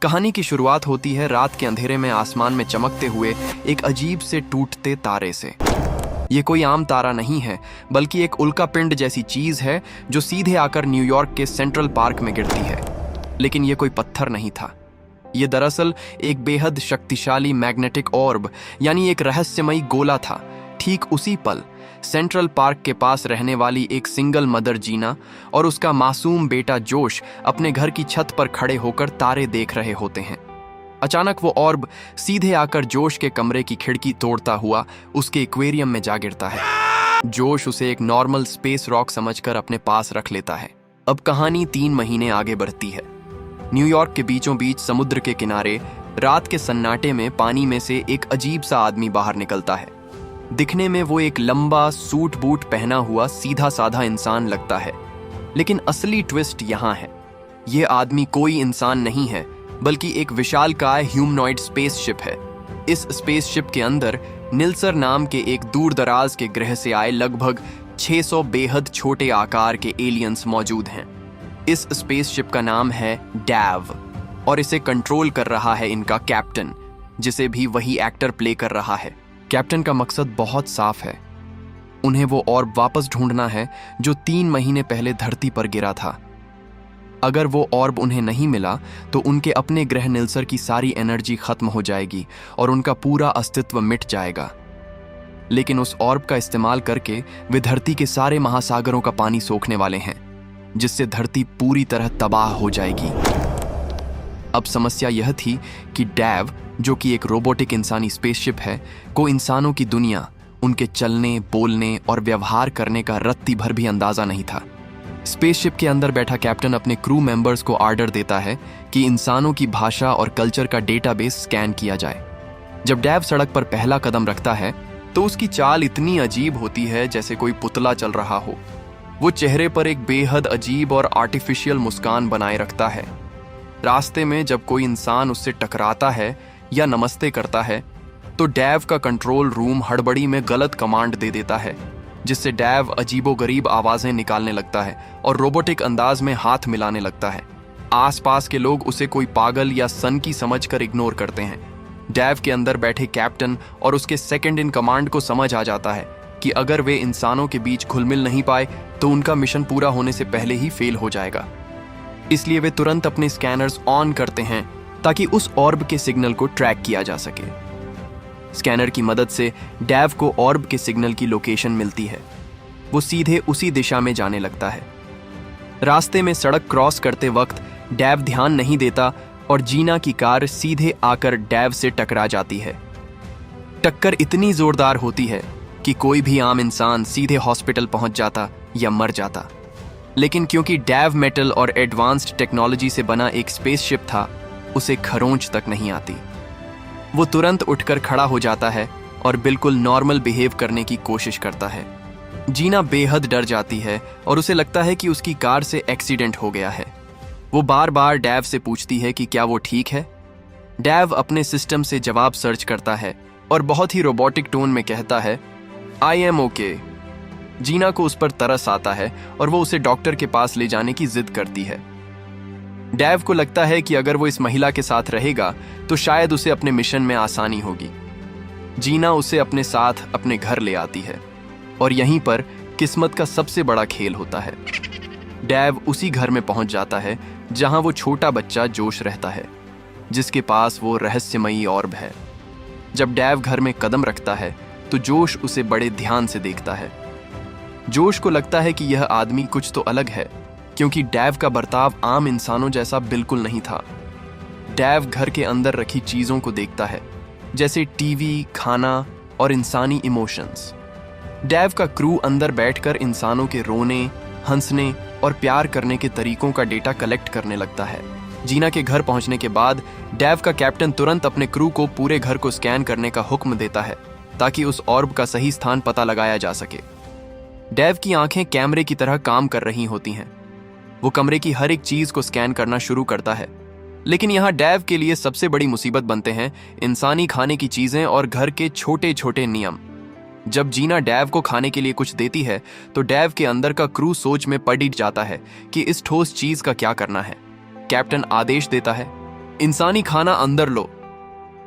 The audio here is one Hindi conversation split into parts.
कहानी की शुरुआत होती है रात के अंधेरे में आसमान में चमकते हुए एक अजीब से टूटते तारे से। ये कोई आम तारा नहीं है, बल्कि एक उल्का पिंड जैसी चीज है जो सीधे आकर न्यूयॉर्क के सेंट्रल पार्क में गिरती है। लेकिन ये कोई पत्थर नहीं था। ये दरअसल एक बेहद शक्तिशाली मैग्नेटिक ऑर्ब यानी एक रहस्यमयी गोला था। ठीक उसी पल सेंट्रल पार्क के पास रहने वाली एक सिंगल मदर जीना और उसका मासूम बेटा जोश अपने घर की छत पर खड़े होकर तारे देख रहे होते हैं। अचानक वो ऑर्ब सीधे आकर जोश के कमरे की खिड़की तोड़ता हुआ उसके एक्वेरियम में जा गिरता है। जोश उसे एक नॉर्मल स्पेस रॉक समझकर अपने पास रख लेता है। अब कहानी 3 महीने आगे बढ़ती है। न्यूयॉर्क के बीचों बीच समुद्र के किनारे रात के सन्नाटे में पानी में से एक अजीब सा आदमी बाहर निकलता है। दिखने में वो एक लंबा सूट बूट पहना हुआ सीधा साधा इंसान लगता है, लेकिन असली ट्विस्ट यहाँ है। ये आदमी कोई इंसान नहीं है, बल्कि एक विशालकाय ह्यूमनॉइड स्पेसशिप है। इस स्पेसशिप के अंदर निल्सर नाम के एक दूर दराज के ग्रह से आए लगभग 600 बेहद छोटे आकार के एलियंस मौजूद हैं। इस स्पेसशिप का नाम है डैव और इसे कंट्रोल कर रहा है इनका कैप्टन, जिसे भी वही एक्टर प्ले कर रहा है। कैप्टन का मकसद बहुत साफ है। उन्हें वो ऑर्ब वापस ढूंढना है जो 3 महीने पहले धरती पर गिरा था। अगर वो ऑर्ब उन्हें नहीं मिला तो उनके अपने ग्रह निल्सर की सारी एनर्जी खत्म हो जाएगी और उनका पूरा अस्तित्व मिट जाएगा। लेकिन उस ऑर्ब का इस्तेमाल करके वे धरती के सारे महासागरों का पानी सोखने वाले हैं, जिससे धरती पूरी तरह तबाह हो जाएगी। अब समस्या यह थी कि डैव, जो कि एक रोबोटिक इंसानी स्पेसशिप है, को इंसानों की दुनिया, उनके चलने, बोलने और व्यवहार करने का रत्ती भर भी अंदाजा नहीं था। स्पेसशिप के अंदर बैठा कैप्टन अपने क्रू मेंबर्स को ऑर्डर देता है कि इंसानों की भाषा और कल्चर का डेटाबेस स्कैन किया जाए। जब डैव सड़क पर पहला कदम रखता है तो उसकी चाल इतनी अजीब होती है जैसे कोई पुतला चल रहा हो। वो चेहरे पर एक बेहद अजीब और आर्टिफिशियल मुस्कान बनाए रखता है। रास्ते में जब कोई इंसान उससे टकराता है या नमस्ते करता है तो डैव का कंट्रोल रूम हड़बड़ी में गलत कमांड दे देता है, जिससे डैव अजीबोगरीब आवाजें निकालने लगता है और रोबोटिक अंदाज में हाथ मिलाने लगता है। आसपास के लोग उसे कोई पागल या सनकी समझकर इग्नोर करते हैं। डैव के अंदर बैठे कैप्टन और उसके सेकंड इन कमांड को समझ आ जाता है कि अगर वे इंसानों के बीच घुल मिल नहीं पाए तो उनका मिशन पूरा होने से पहले ही फेल हो जाएगा। इसलिए वे तुरंत अपने स्कैनर्स ऑन करते हैं ताकि उस ऑर्ब के सिग्नल को ट्रैक किया जा सके। स्कैनर की मदद से डैव को ऑर्ब के सिग्नल की लोकेशन मिलती है। वो सीधे उसी दिशा में जाने लगता है। रास्ते में सड़क क्रॉस करते वक्त डैव ध्यान नहीं देता और जीना की कार सीधे आकर डैव से टकरा जाती है। टक्कर इतनी जोरदार होती है कि कोई भी आम इंसान सीधे हॉस्पिटल पहुंच जाता या मर जाता। लेकिन क्योंकि डैव मेटल और एडवांस्ड टेक्नोलॉजी से बना एक स्पेसशिप था, उसे खरोंच तक नहीं आती। वो तुरंत उठकर खड़ा हो जाता है और बिल्कुल नॉर्मल बिहेव करने की कोशिश करता है। जीना बेहद डर जाती है और उसे लगता है कि उसकी कार से एक्सीडेंट हो गया है। वो बार बार डैव से पूछती है कि क्या वो ठीक है। डैव अपने सिस्टम से जवाब सर्च करता है और बहुत ही रोबोटिक टोन में कहता है, आई एम ओके। जीना को उस पर तरस आता है और वो उसे डॉक्टर के पास ले जाने की जिद करती है। डैव को लगता है कि अगर वो इस महिला के साथ रहेगा तो शायद उसे अपने मिशन में आसानी होगी। जीना उसे अपने साथ अपने घर ले आती है और यहीं पर किस्मत का सबसे बड़ा खेल होता है। डैव उसी घर में पहुंच जाता है जहां वो छोटा बच्चा जोश रहता है, जिसके पास वो रहस्यमयी ऑर्ब है। जब डैव घर में कदम रखता है तो जोश उसे बड़े ध्यान से देखता है। जोश को लगता है कि यह आदमी कुछ तो अलग है, क्योंकि डैव का बर्ताव आम इंसानों जैसा बिल्कुल नहीं था। डैव घर के अंदर रखी चीजों को देखता है, जैसे टीवी, खाना और इंसानी इमोशंस। डैव का क्रू अंदर बैठकर इंसानों के रोने, हंसने और प्यार करने के तरीकों का डेटा कलेक्ट करने लगता है। जीना के घर पहुंचने के बाद डैव का कैप्टन तुरंत अपने क्रू को पूरे घर को स्कैन करने का हुक्म देता है ताकि उस ऑर्ब का सही स्थान पता लगाया जा सके। डैव की आंखें कैमरे की तरह काम कर रही होती हैं। वो कमरे की हर एक चीज को स्कैन करना शुरू करता है, लेकिन यहाँ डैव के लिए सबसे बड़ी मुसीबत बनते हैं इंसानी खाने की चीजें और घर के छोटे छोटे नियम। जब जीना डैव को खाने के लिए कुछ देती है तो डैव के अंदर का क्रू सोच में पड़ जाता है कि इस ठोस चीज का क्या करना है। कैप्टन आदेश देता है, इंसानी खाना अंदर लो।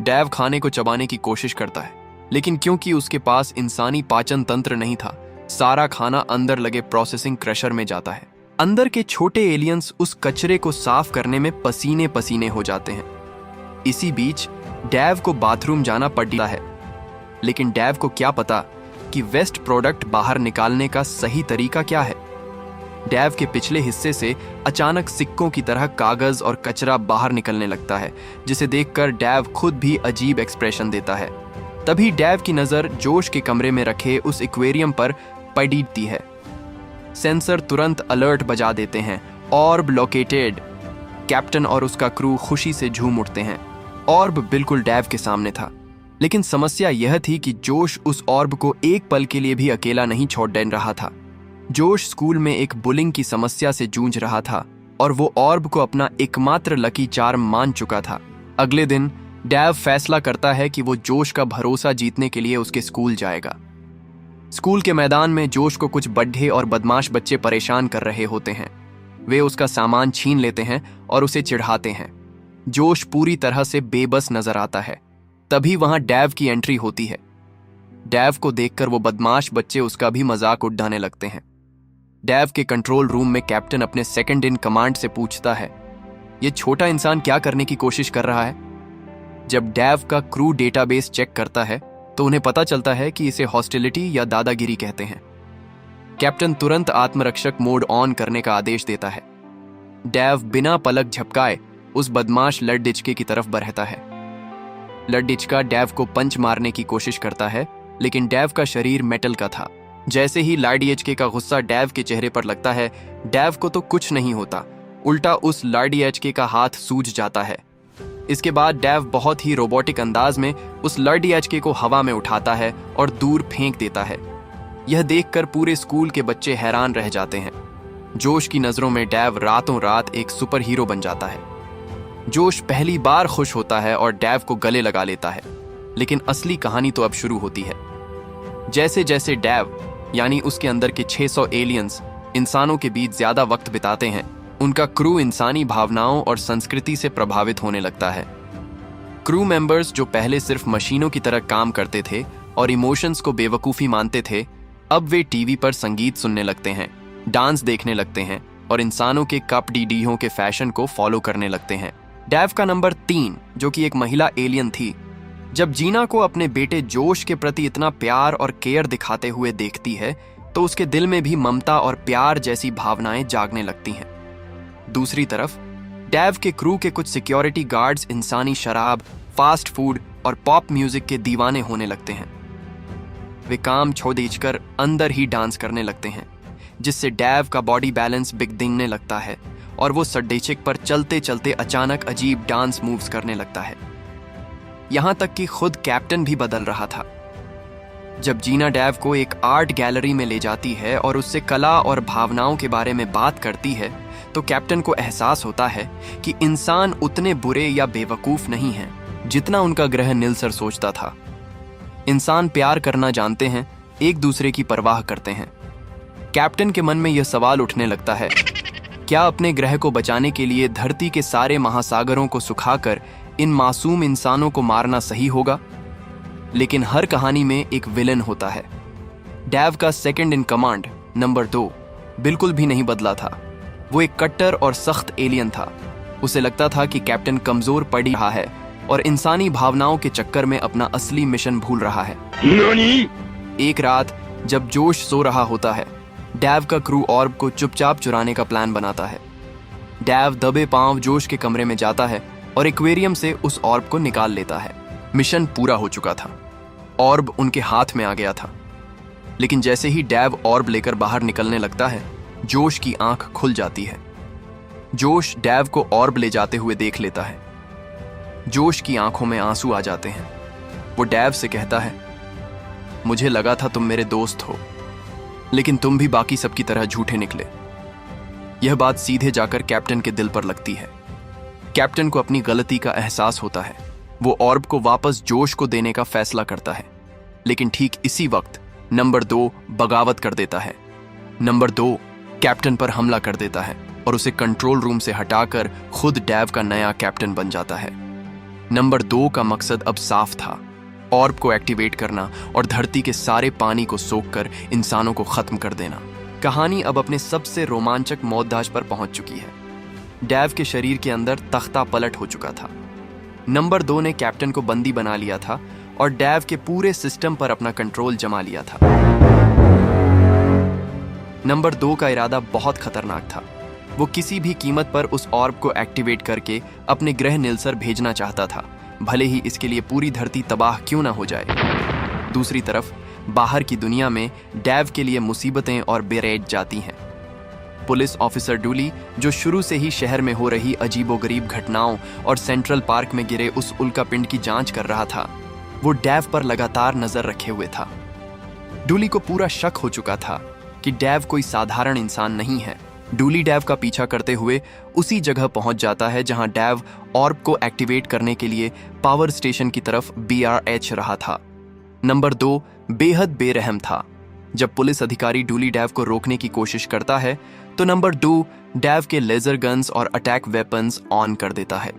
डेव खाने को चबाने की कोशिश करता है, लेकिन क्योंकि उसके पास इंसानी पाचन तंत्र नहीं था, सारा खाना अंदर लगे प्रोसेसिंग क्रशर में जाता है। अंदर के छोटे एलियंस उस कचरे को साफ करने में पसीने पसीने हो जाते हैं। इसी बीच डेव को बाथरूम जाना पड़ता है, लेकिन डेव को क्या पता कि वेस्ट प्रोडक्ट बाहर निकालने का सही तरीका क्या है। डेव के पिछले हिस्से से अचानक सिक्कों की तरह कागज और कचरा बाहर निकलने लगता है, जिसे देखकर डेव खुद भी अजीब एक्सप्रेशन देता है। तभी डेव की नजर जोश के कमरे में रखे उस एक्वेरियम पर पड़ती है। सेंसर तुरंत अलर्ट बजा देते हैं, ऑर्ब लोकेटेड। कैप्टन और उसका क्रू खुशी से झूम उठते हैं। ऑर्ब बिल्कुल डेव के सामने था, लेकिन समस्या यह थी कि जोश उस ऑर्ब को एक पल के लिए भी अकेला नहीं छोड़ दे रहा था। जोश स्कूल में एक बुलिंग की समस्या से जूझ रहा था और वो ऑर्ब को अपना एकमात्र लकी चार्म मान चुका था। अगले दिन डेव फैसला करता है कि वो जोश का भरोसा जीतने के लिए उसके स्कूल जाएगा। स्कूल के मैदान में जोश को कुछ बड्ढे और बदमाश बच्चे परेशान कर रहे होते हैं। वे उसका सामान छीन लेते हैं और उसे चिढ़ाते हैं। जोश पूरी तरह से बेबस नजर आता है। तभी वहां डेव की एंट्री होती है। डेव को देखकर वो बदमाश बच्चे उसका भी मजाक उड़ाने लगते हैं। डेव के कंट्रोल रूम में कैप्टन अपने सेकंड इन कमांड से पूछता है, ये छोटा इंसान क्या करने की कोशिश कर रहा है? जब डेव का क्रू डेटाबेस चेक करता है तो उन्हें पता चलता है कि इसे हॉस्टिलिटी या दादागिरी कहते हैं। कैप्टन तुरंत आत्मरक्षक मोड ऑन करने का आदेश देता है। डेव बिना पलक झपकाए उस बदमाश लड़डिचके की तरफ बढ़ता है। लड़डिचका डेव को पंच मारने की कोशिश करता है, लेकिन डेव का शरीर मेटल का था। जैसे ही लार्डिएचके का गुस्सा डेव के चेहरे पर लगता है, डेव को तो कुछ नहीं होता, उल्टा उस लार्डिएचके का हाथ सूज जाता है। इसके बाद डेव बहुत ही रोबोटिक अंदाज में उस लार्डिएचके को हवा में उठाता है और दूर फेंक देता है। यह देखकर पूरे स्कूल के बच्चे हैरान रह जाते हैं। जोश की नजरों में डेव रातों रात एक सुपर हीरो बन जाता है। जोश पहली बार खुश होता है और डेव को गले लगा लेता है, लेकिन असली कहानी तो अब शुरू होती है। जैसे जैसे डेव यानी उसके अंदर के 600 एलियंस इंसानों के बीच ज्यादा वक्त बिताते हैं, उनका क्रू इंसानी भावनाओं और संस्कृति से प्रभावित होने लगता है। क्रू मेंबर्स जो पहले सिर्फ मशीनों की तरह काम करते थे और इमोशंस को बेवकूफ़ी मानते थे, अब वे टीवी पर संगीत सुनने लगते हैं, डांस देखने लगते हैं और इंसानों के कप डीडीहों के फैशन को फॉलो करने लगते हैं। डेव का नंबर 3, जो कि एक महिला एलियन थी, जब जीना को अपने बेटे जोश के प्रति इतना प्यार और केयर दिखाते हुए देखती है तो उसके दिल में भी ममता और प्यार जैसी भावनाएं जागने लगती हैं। दूसरी तरफ डेव के क्रू के कुछ सिक्योरिटी गार्ड्स इंसानी शराब, फास्ट फूड और पॉप म्यूजिक के दीवाने होने लगते हैं। वे काम छोड़ देकर अंदर ही डांस करने लगते हैं, जिससे डेव का बॉडी बैलेंस बिगड़ने लगता है और वो सड्डेचिक पर चलते चलते अचानक अजीब डांस मूव्स करने लगता है। यहां तक कि खुद कैप्टन भी बदल रहा था। जब जीना डेव को एक आर्ट गैलरी में ले जाती है और उससे कला और भावनाओं के बारे में बात करती है, तो कैप्टन को एहसास होता है कि इंसान उतने बुरे या बेवकूफ नहीं हैं जितना उनका ग्रह निल्सर सोचता था। इंसान प्यार करना जानते हैं, एक दूसरे की परवाह करते हैं। कैप्टन के मन में यह सवाल उठने लगता है, क्या अपने ग्रह को बचाने के लिए धरती के सारे महासागरों को सुखाकर इन मासूम इंसानों को मारना सही होगा? लेकिन हर कहानी में एक विलन होता है। डेव का सेकंड इन कमांड नंबर 2 बिल्कुल भी नहीं बदला था। वो एक कट्टर और सख्त एलियन था। उसे लगता था कि कैप्टन कमजोर पड़ रहा है और इंसानी भावनाओं के चक्कर में अपना असली मिशन भूल रहा है। एक रात जब जोश सो रहा होता है, डेव का क्रू ऑर्ब को चुपचाप चुराने का प्लान बनाता है। डेव दबे पांव जोश के कमरे में जाता है और एक्वेरियम से उस ऑर्ब को निकाल लेता है। मिशन पूरा हो चुका था। ऑर्ब उनके हाथ में आ गया था। लेकिन जैसे ही डेव ऑर्ब लेकर बाहर निकलने लगता है, जोश की आंख खुल जाती है। जोश डेव को ऑर्ब ले जाते हुए देख लेता है। जोश की आंखों में आंसू आ जाते हैं। वो डेव से कहता है, मुझे लगा था तुम मेरे दोस्त हो, लेकिन तुम भी बाकी सबकी तरह झूठे निकले। यह बात सीधे जाकर कैप्टन के दिल पर लगती है। कैप्टन को अपनी गलती का एहसास होता है। वो ऑर्ब को वापस जोश को देने का फैसला करता है, लेकिन ठीक इसी वक्त नंबर 2 बगावत कर देता है। नंबर 2 कैप्टन पर हमला कर देता है और उसे कंट्रोल रूम से हटाकर खुद डैव का नया कैप्टन बन जाता है। नंबर 2 का मकसद अब साफ था, ऑर्ब को एक्टिवेट करना और धरती के सारे पानी को सोखकर इंसानों को खत्म कर देना। कहानी अब अपने सबसे रोमांचक मौतदाज पर पहुंच चुकी है। डैव के शरीर के अंदर तख्ता पलट हो चुका था। नंबर 2 ने कैप्टन को बंदी बना लिया था और डैव के पूरे सिस्टम पर अपना कंट्रोल जमा लिया था। नंबर 2 का इरादा बहुत खतरनाक था। वो किसी भी कीमत पर उस ऑर्ब को एक्टिवेट करके अपने ग्रह निल्सर भेजना चाहता था, भले ही इसके लिए पूरी धरती तबाह क्यों ना हो जाए। दूसरी तरफ बाहर की दुनिया में डैव के लिए मुसीबतें और बेरेट जाती हैं। पुलिस ऑफिसर डूली, जो शुरू से ही शहर में हो रही अजीबोगरीब घटनाओं और सेंट्रल पार्क में गिरे उस उल्कापिंड की जांच कर रहा था, वो डैव पर लगातार नजर रखे हुए था। डूली को पूरा शक हो चुका था कि डैव कोई साधारण इंसान नहीं है। डूली डैव का पीछा करते हुए उसी जगह पहुंच जाता है जहां डैव ऑर्ब को एक्टिवेट करने के लिए पावर स्टेशन की तरफ BRH रहा था। नंबर 2 बेहद बेरहम था। जब पुलिस अधिकारी डूली डैव को रोकने की कोशिश करता है तो नंबर 2 डैव के लेजर गन्स और अटैक वेपन्स ऑन कर देता है।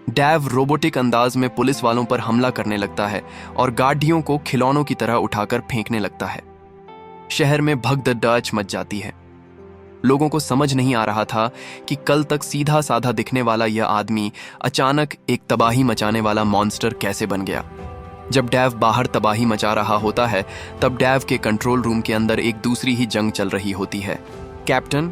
डैव रोबोटिक अंदाज में पुलिस वालों पर हमला करने लगता है और गाड़ियों को खिलौनों की तरह उठाकर फेंकने लगता है। शहर में भगदड़ मच जाती है। लोगों को समझ नहीं आ रहा था कि कल तक सीधा साधा दिखने वाला यह आदमी अचानक एक तबाही मचाने वाला मॉन्स्टर कैसे बन गया। जब डैव बाहर तबाही मचा रहा होता है तब डैव के कंट्रोल रूम के अंदर एक दूसरी ही जंग चल रही होती है। कैप्टन,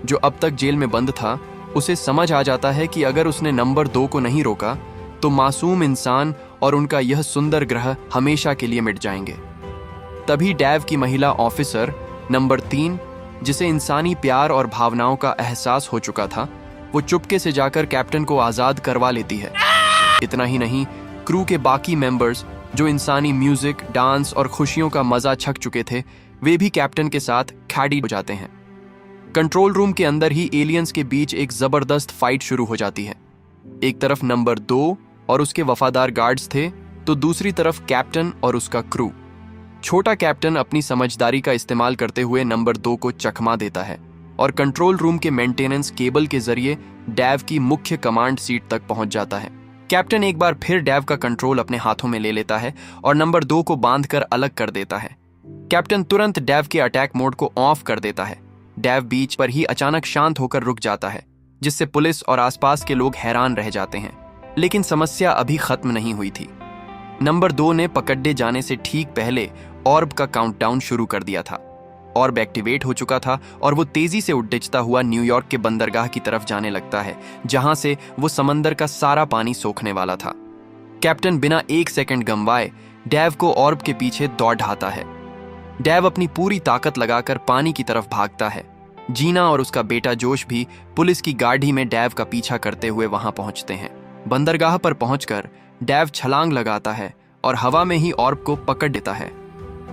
जो अब तक जेल में बंद था, उसे समझ आ जाता है कि अगर उसने नंबर 2 को नहीं रोका तो मासूम इंसान और उनका यह सुंदर ग्रह हमेशा के लिए मिट जाएंगे। तभी डैव की महिला ऑफिसर नंबर 3, जिसे इंसानी प्यार और भावनाओं का एहसास हो चुका था, वो चुपके से जाकर कैप्टन को आजाद करवा लेती है। इतना ही नहीं, क्रू के बाकी मेंबर्स जो इंसानी म्यूजिक, डांस और खुशियों का मजा छक चुके थे, वे भी कैप्टन के साथ खैडी हो जाते हैं। कंट्रोल रूम के अंदर ही एलियंस के बीच एक जबरदस्त फाइट शुरू हो जाती है। एक तरफ नंबर 2 और उसके वफादार गार्ड्स थे, तो दूसरी तरफ कैप्टन और उसका क्रू। छोटा कैप्टन अपनी समझदारी का इस्तेमाल करते हुए नंबर 2 को चकमा देता है और कंट्रोल रूम के मेंटेनेंस केबल के जरिए डैव की मुख्य कमांड सीट तक पहुंच जाता है। कैप्टन एक बार फिर डैव का कंट्रोल अपने हाथों में ले लेता है और नंबर 2 को बांधकर अलग कर देता है। कैप्टन तुरंत डैव के अटैक मोड को ऑफ कर देता है। डैव बीच पर ही अचानक शांत होकर रुक जाता है, जिससे पुलिस और आसपास के लोग हैरान रह जाते हैं। लेकिन समस्या अभी खत्म नहीं हुई थी। नंबर 2 ने पकड़े जाने से ठीक पहले ऑर्ब का काउंटडाउन शुरू कर दिया था। ऑर्ब एक्टिवेट हो चुका था और वो तेजी से उड़ता हुआ न्यूयॉर्क के बंदरगाह की तरफ जाने लगता है, जहां से वो समंदर का सारा पानी सोखने वाला था। कैप्टन बिना एक सेकंड गंवाए डैव को ऑर्ब के पीछे दौड़ ढाता है। डैव अपनी पूरी ताकत लगाकर पानी की तरफ भागता है। जीना और उसका बेटा जोश भी पुलिस की गाड़ी में डैव का पीछा करते हुए वहां पहुंचते हैं। बंदरगाह पर पहुंचकर डैव छलांग लगाता है और हवा में ही ऑर्ब को पकड़ लेता है।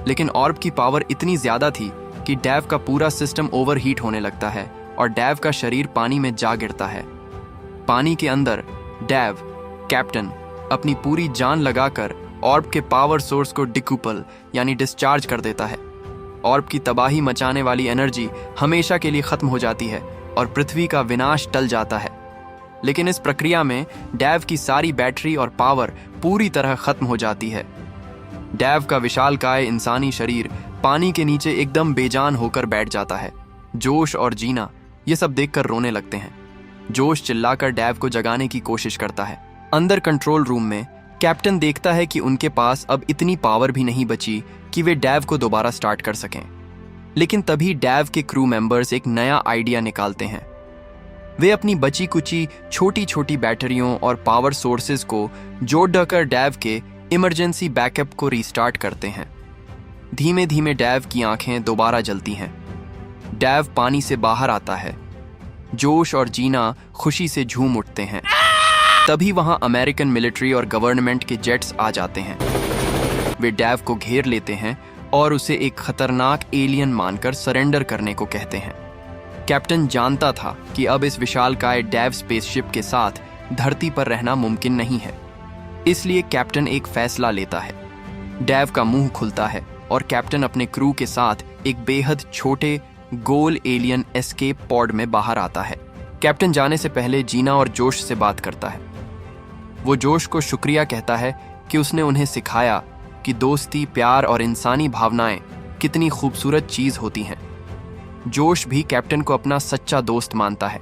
लेकिन ऑर्ब की पावर इतनी ज्यादा थी कि डैव का पूरा सिस्टम ओवरहीट होने लगता है और डैव का शरीर पानी में जा गिरता है। पानी के अंदर डैव, कैप्टन, अपनी पूरी जान लगाकर ऑर्ब के पावर सोर्स को डिकूपल यानी डिस्चार्ज कर देता है। ऑर्ब की तबाही मचाने वाली एनर्जी हमेशा के लिए खत्म हो जाती है और पृथ्वी का विनाश टल जाता है। लेकिन इस प्रक्रिया में डैव की सारी बैटरी और पावर पूरी तरह खत्म हो जाती है। डैव का विशालकाय इंसानी शरीर पानी के नीचे एकदम बेजान होकर बैठ जाता है। जोश और जीना ये सब देखकर रोने लगते हैं। जोश चिल्लाकर डैव को जगाने की कोशिश करता है। अंदर कंट्रोल रूम में कैप्टन देखता है कि उनके पास अब इतनी पावर भी नहीं बची कि वे डैव को दोबारा स्टार्ट कर सकें। लेकिन तभी डैव के क्रू मेंबर्स एक नया आइडिया निकालते हैं। वे अपनी बची कुची छोटी छोटी बैटरियों और पावर सोर्सेज को जोड़कर डैव के इमरजेंसी बैकअप को रीस्टार्ट करते हैं। धीमे धीमे डैव की आंखें दोबारा जलती हैं। डैव पानी से बाहर आता है। जोश और जीना खुशी से झूम उठते हैं। तभी वहां अमेरिकन मिलिट्री और गवर्नमेंट के जेट्स आ जाते हैं। वे डैव को घेर लेते हैं और उसे एक खतरनाक एलियन मानकर सरेंडर करने को कहते हैं। कैप्टन जानता था कि अब इस विशालकाय डैव स्पेसशिप के साथ धरती पर रहना मुमकिन नहीं है, इसलिए कैप्टन एक फैसला लेता है। डैव का मुंह खुलता है और कैप्टन अपने क्रू के साथ एक बेहद छोटे गोल एलियन एस्केप पॉड में बाहर आता है। कैप्टन जाने से पहले जीना और जोश से बात करता है। वो जोश को शुक्रिया कहता है कि उसने उन्हें सिखाया कि दोस्ती, प्यार और इंसानी भावनाएं कितनी खूबसूरत चीज होती हैं। जोश भी कैप्टन को अपना सच्चा दोस्त मानता है।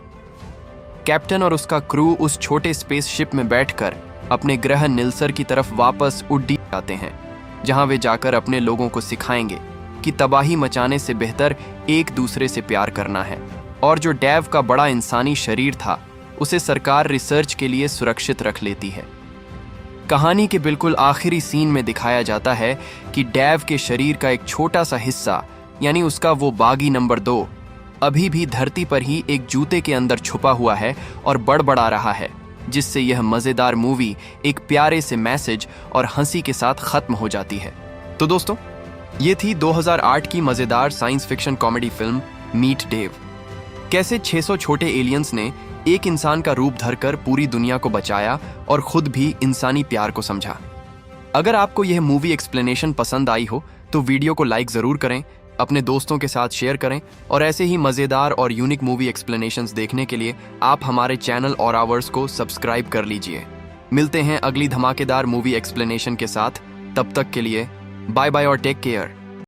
कैप्टन और उसका क्रू उस छोटे स्पेसशिप में बैठकर अपने ग्रह निल्सर की तरफ वापस उड़ जाते हैं, जहां वे जाकर अपने लोगों को सिखाएंगे कि तबाही मचाने से बेहतर एक दूसरे से प्यार करना है। और जो डैव का बड़ा इंसानी शरीर था, उसे सरकार रिसर्च के लिए सुरक्षित रख लेती है। कहानी के बिल्कुल आखिरी सीन में दिखाया जाता है कि डैव के शरीर का एक छोटा सा हिस्सा, यानी उसका वो बागी नंबर 2, अभी भी धरती पर ही एक जूते के अंदर छुपा हुआ है और बड़बड़ा रहा है, जिससे यह मजेदार मूवी एक प्यारे से मैसेज और हंसी के साथ खत्म हो जाती है। तो दोस्तों, ये थी 2008 की मजेदार science fiction comedy film Meet Dave. कैसे 600 छोटे एलियंस ने एक इंसान का रूप धरकर पूरी दुनिया को बचाया और खुद भी इंसानी प्यार को समझा। अगर आपको यह मूवी एक्सप्लेनेशन पसंद आई हो तो वीडियो को लाइक जरूर करें, अपने दोस्तों के साथ शेयर करें और ऐसे ही मजेदार और यूनिक मूवी एक्सप्लेनेशंस देखने के लिए आप हमारे चैनल और आवर्स को सब्सक्राइब कर लीजिए। मिलते हैं अगली धमाकेदार मूवी एक्सप्लेनेशन के साथ। तब तक के लिए बाय बाय और टेक केयर।